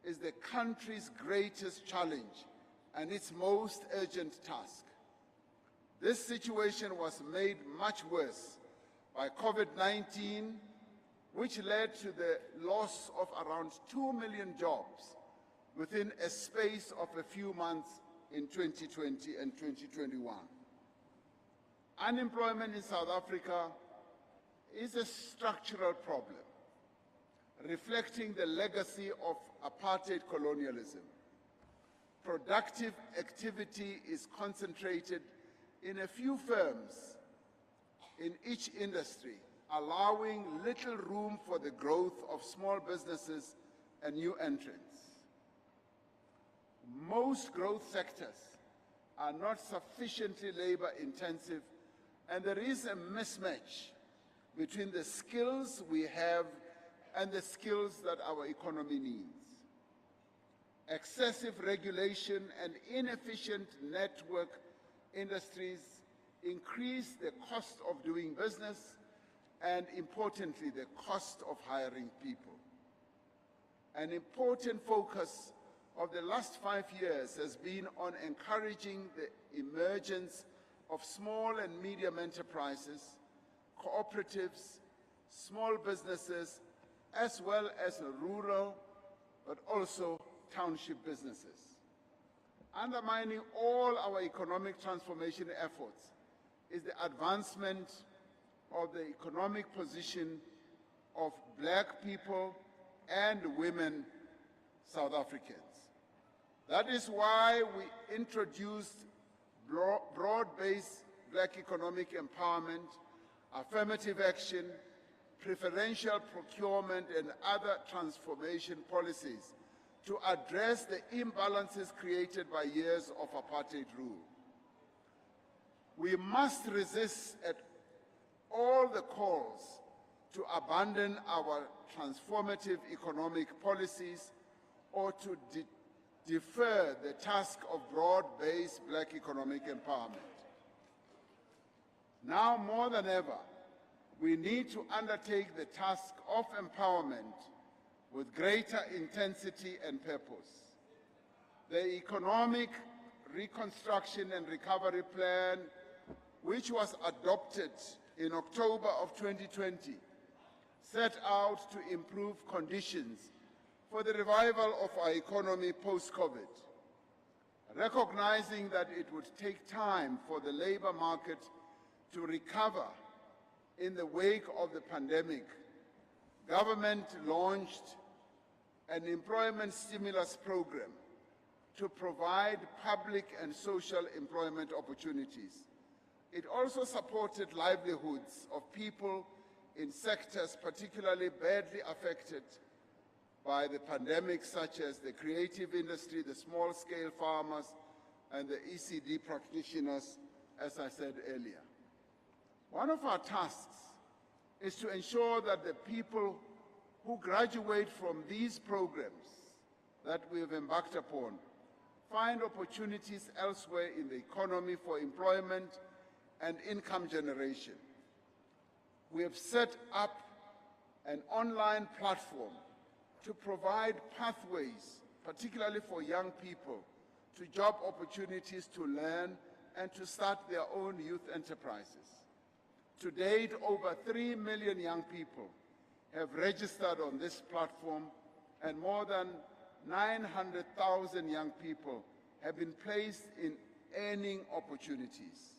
is the country's greatest challenge and its most urgent task. This situation was made much worse by COVID-19, which led to the loss of around 2 million jobs within a space of a few months in 2020 and 2021. Unemployment in South Africa is a structural problem, reflecting the legacy of apartheid colonialism. Productive activity is concentrated in a few firms in each industry, allowing little room for the growth of small businesses and new entrants. Most growth sectors are not sufficiently labor-intensive, and there is a mismatch between the skills we have and the skills that our economy needs. Excessive regulation and inefficient network industries increase the cost of doing business and, importantly, the cost of hiring people. An important focus of the last 5 years has been on encouraging the emergence of small and medium enterprises, cooperatives, small businesses, as well as rural, but also township businesses. Undermining all our economic transformation efforts is the advancement of the economic position of Black people and women South Africans. That is why we introduced broad-based Black economic empowerment, affirmative action, preferential procurement, and other transformation policies to address the imbalances created by years of apartheid rule. We must resist at all the calls to abandon our transformative economic policies or to defer the task of broad-based Black economic empowerment. Now more than ever, we need to undertake the task of empowerment with greater intensity and purpose. The Economic Reconstruction and Recovery Plan, which was adopted in October of 2020, set out to improve conditions for the revival of our economy post-COVID. Recognizing that it would take time for the labor market to recover in the wake of the pandemic, government launched an employment stimulus program to provide public and social employment opportunities. It also supported livelihoods of people in sectors particularly badly affected by the pandemic, such as the creative industry, the small-scale farmers, and the ECD practitioners, as I said earlier. One of our tasks is to ensure that the people who graduate from these programs that we have embarked upon find opportunities elsewhere in the economy for employment and income generation. We have set up an online platform to provide pathways, particularly for young people, to job opportunities to learn and to start their own youth enterprises. To date, over 3 million young people have registered on this platform, and more than 900,000 young people have been placed in earning opportunities.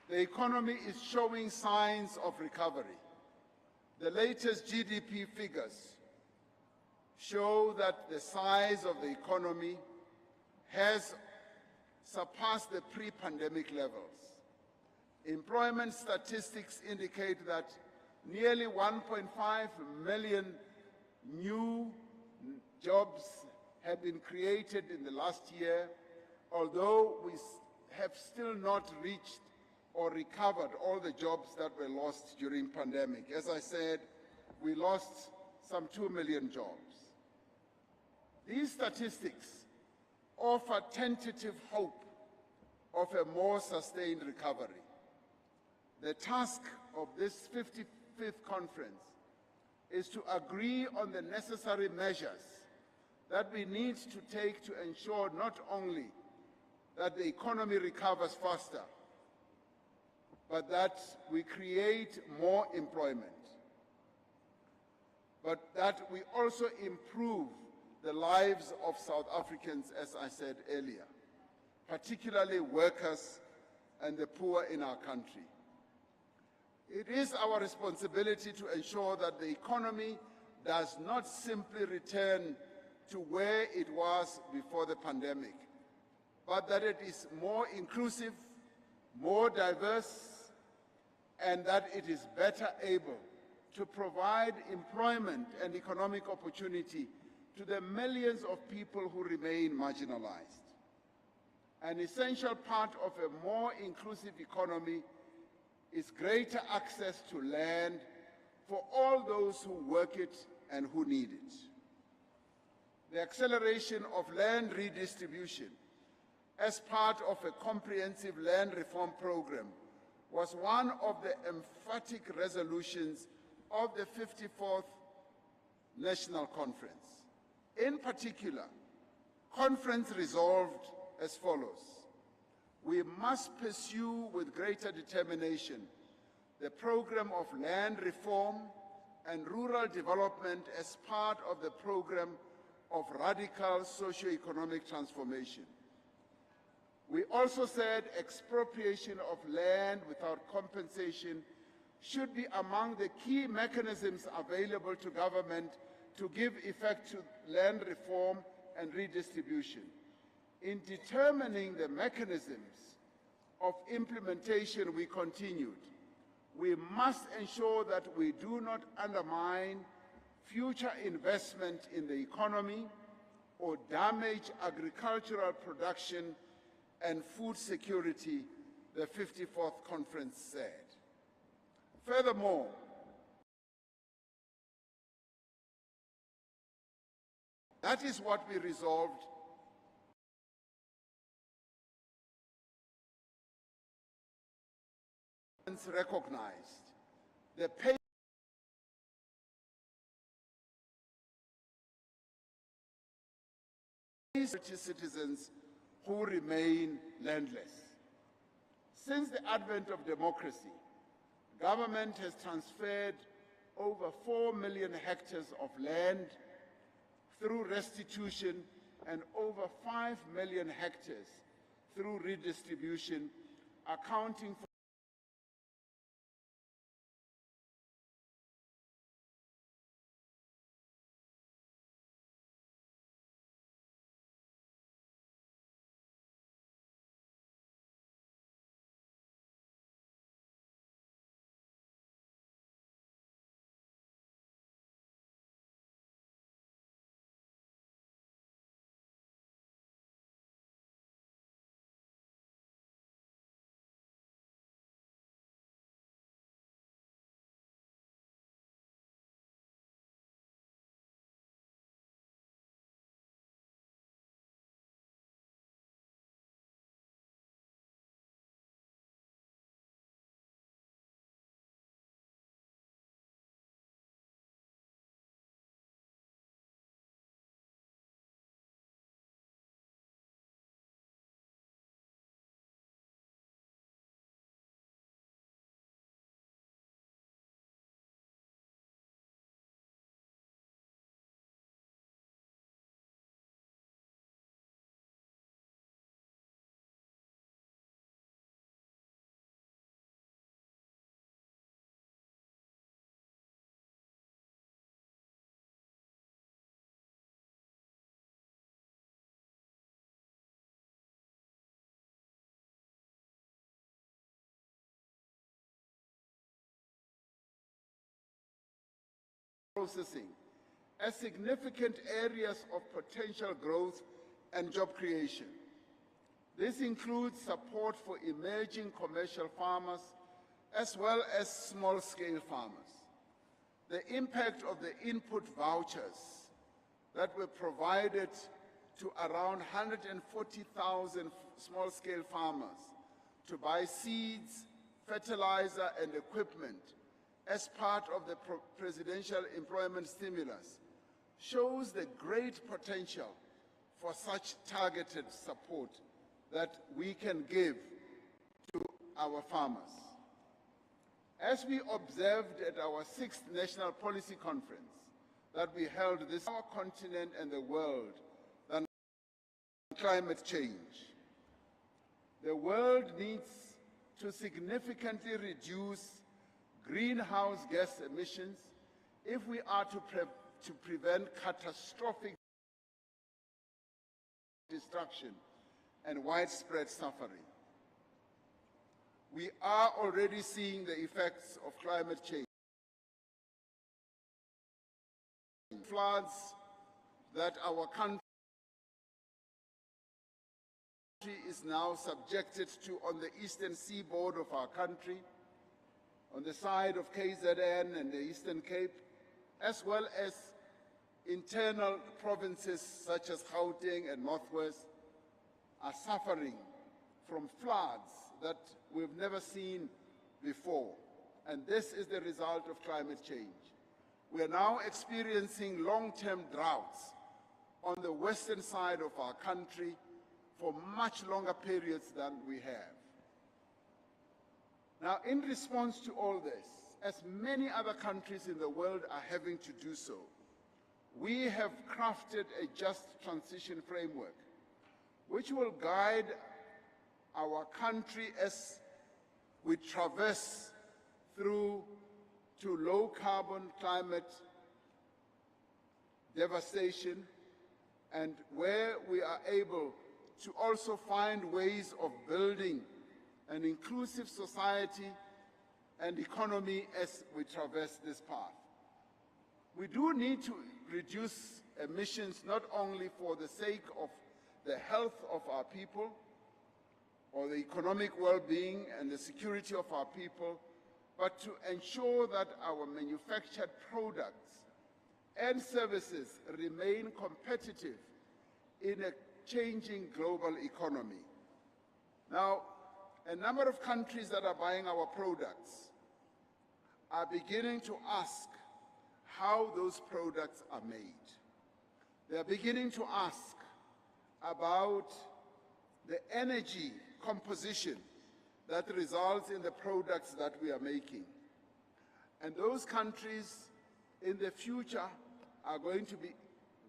The economy is showing signs of recovery. The latest GDP figures show that the size of the economy has surpassed the pre-pandemic levels. Employment statistics indicate that nearly 1.5 million new jobs have been created in the last year, although we have still not reached or recovered all the jobs that were lost during pandemic. As I said, we lost some 2 million jobs. These statistics offer tentative hope of a more sustained recovery. The task of this 55th conference is to agree on the necessary measures that we need to take to ensure not only that the economy recovers faster, but that we create more employment, but that we also improve the lives of South Africans, as I said earlier, particularly workers and the poor in our country. It is our responsibility to ensure that the economy does not simply return to where it was before the pandemic, but that it is more inclusive, more diverse, and that it is better able to provide employment and economic opportunity to the millions of people who remain marginalized. An essential part of a more inclusive economy is greater access to land for all those who work it and who need it. The acceleration of land redistribution as part of a comprehensive land reform program was one of the emphatic resolutions of the 54th National Conference. In particular, conference resolved as follows: we must pursue with greater determination the program of land reform and rural development as part of the program of radical socio-economic transformation. We also said expropriation of land without compensation should be among the key mechanisms available to government to give effect to land reform and redistribution. In determining the mechanisms of implementation, we continued, we must ensure that we do not undermine future investment in the economy or damage agricultural production and food security, the 54th Conference said. Furthermore, that is what we resolved recognized the pain citizens who remain landless. Since the advent of democracy, government has transferred over 4 million hectares of land through restitution and over 5 million hectares through redistribution, accounting for processing as significant areas of potential growth and job creation. This includes support for emerging commercial farmers as well as small-scale farmers. The impact of the input vouchers that were provided to around 140,000 small-scale farmers to buy seeds, fertilizer, and equipment as part of the presidential employment stimulus shows the great potential for such targeted support that we can give to our farmers. As we observed at our 6th National Policy Conference that we held this our continent and the world than climate change. The world needs to significantly reduce greenhouse gas emissions if we are to prevent catastrophic destruction and widespread suffering. We are already seeing the effects of climate change. Floods that our country is now subjected to on the eastern seaboard of our country, on the side of KZN and the Eastern Cape, as well as internal provinces such as Gauteng and Northwest, are suffering from floods that we've never seen before. And this is the result of climate change. We are now experiencing long-term droughts on the western side of our country for much longer periods than we have. Now, in response to all this, as many other countries in the world are having to do so, we have crafted a just transition framework which will guide our country as we traverse through to low-carbon climate devastation, and where we are able to also find ways of building an inclusive society and economy as we traverse this path. We do need to reduce emissions not only for the sake of the health of our people or the economic well-being and the security of our people, but to ensure that our manufactured products and services remain competitive in a changing global economy. Now, a number of countries that are buying our products are beginning to ask how those products are made. They are beginning to ask about the energy composition that results in the products that we are making. And those countries in the future are going to be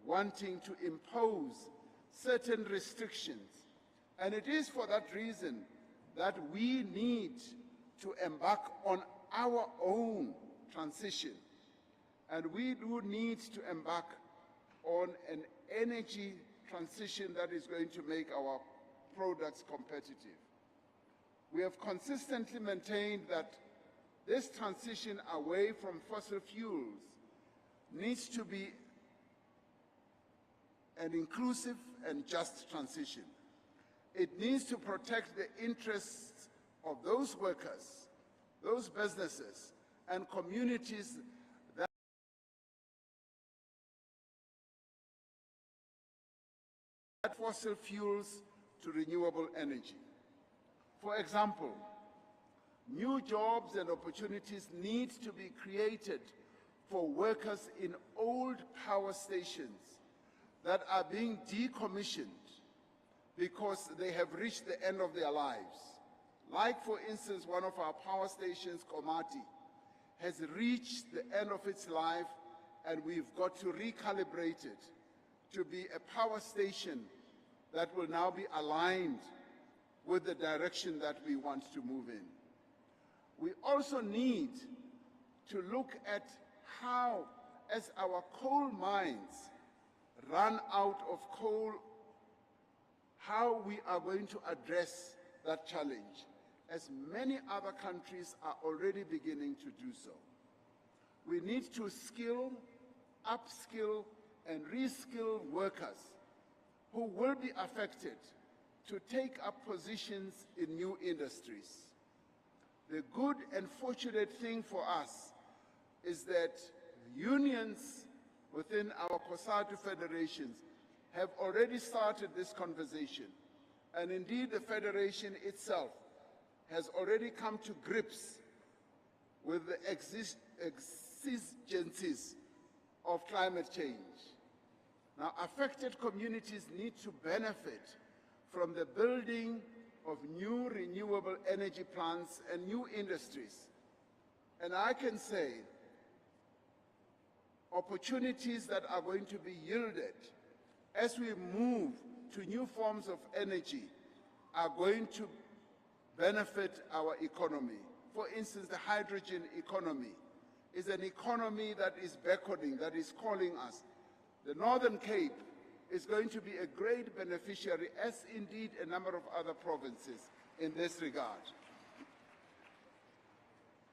wanting to impose certain restrictions. And it is for that reason that we need to embark on our own transition. And we do need to embark on an energy transition that is going to make our products competitive. We have consistently maintained that this transition away from fossil fuels needs to be an inclusive and just transition. It needs to protect the interests of those workers, those businesses, and communities that fossil fuels to renewable energy. For example, new jobs and opportunities need to be created for workers in old power stations that are being decommissioned because they have reached the end of their lives. Like, for instance, one of our power stations, Komati, has reached the end of its life, and we've got to recalibrate it to be a power station that will now be aligned with the direction that we want to move in. We also need to look at how, as our coal mines run out of coal, how we are going to address that challenge, as many other countries are already beginning to do so. We need to skill, upskill, and reskill workers who will be affected to take up positions in new industries. The good and fortunate thing for us is that unions within our COSATU federations have already started this conversation. And indeed, the federation itself has already come to grips with the exigencies of climate change. Now, affected communities need to benefit from the building of new renewable energy plants and new industries. And I can say opportunities that are going to be yielded as we move to new forms of energy are going to benefit our economy. For instance, the hydrogen economy is an economy that is beckoning, that is calling us. The Northern Cape is going to be a great beneficiary, as indeed a number of other provinces in this regard.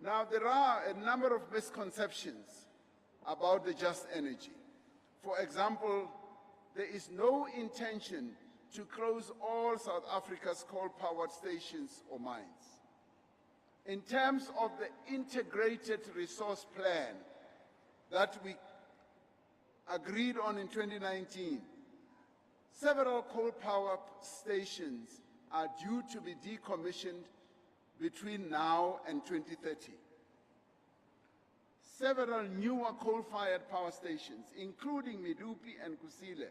Now, there are a number of misconceptions about the just energy. For example, there is no intention to close all South Africa's coal-powered stations or mines. In terms of the integrated resource plan that we agreed on in 2019, several coal power stations are due to be decommissioned between now and 2030. Several newer coal-fired power stations, including Medupi and Kusile,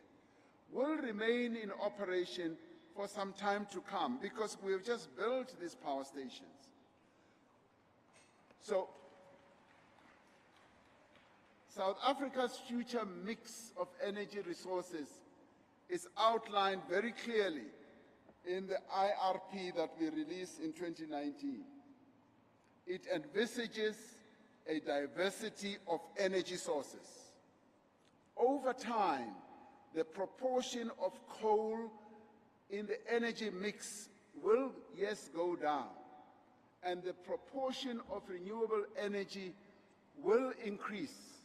will remain in operation for some time to come because we have just built these power stations. So, South Africa's future mix of energy resources is outlined very clearly in the IRP that we released in 2019. It envisages a diversity of energy sources. Over time, the proportion of coal in the energy mix will, yes, go down, and the proportion of renewable energy will increase.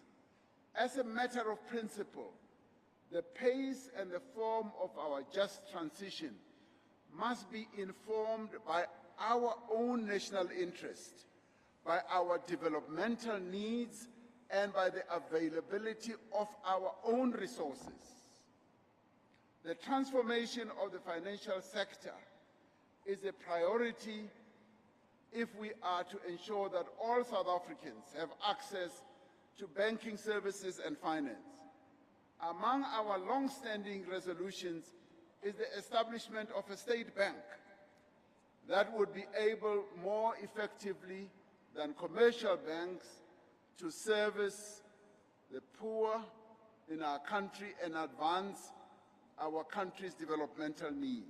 As a matter of principle, the pace and the form of our just transition must be informed by our own national interest, by our developmental needs, and by the availability of our own resources. The transformation of the financial sector is a priority if we are to ensure that all South Africans have access to banking services and finance. Among our long-standing resolutions is the establishment of a state bank that would be able more effectively than commercial banks to service the poor in our country and advance our country's developmental needs.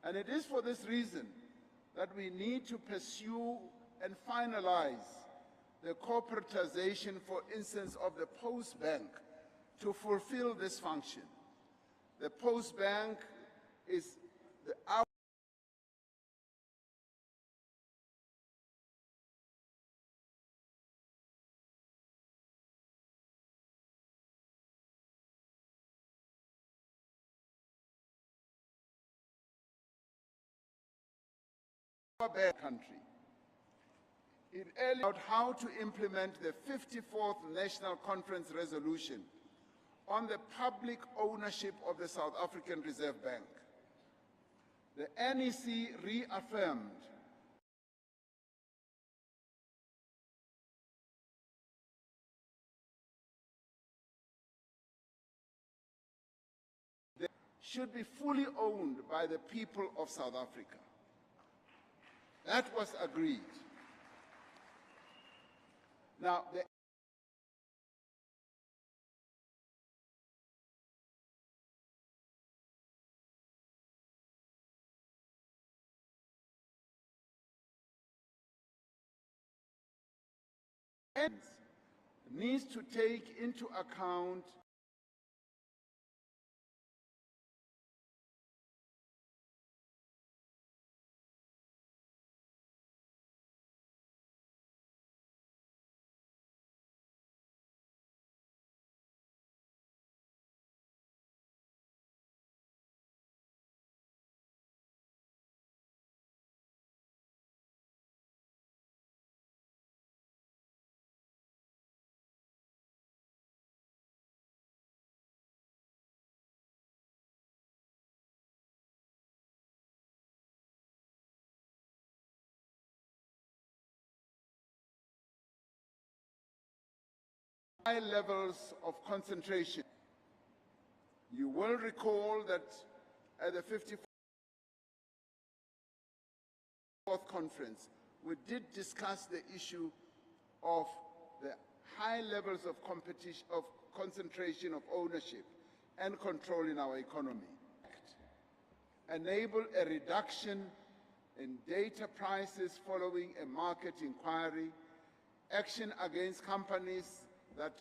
And it is for this reason that we need to pursue and finalize the corporatization, for instance, of the Post Bank to fulfill this function. The Post Bank is our country. It laid out how to implement the 54th National Conference resolution on the public ownership of the South African Reserve Bank. The NEC reaffirmed that it should be fully owned by the people of South Africa. That was agreed. Now, the needs to take into account high levels of concentration. You will recall that at the 54th conference, we did discuss the issue of the high levels of competition, of concentration of ownership and control in our economy. Enable a reduction in data prices following a market inquiry, action against companies that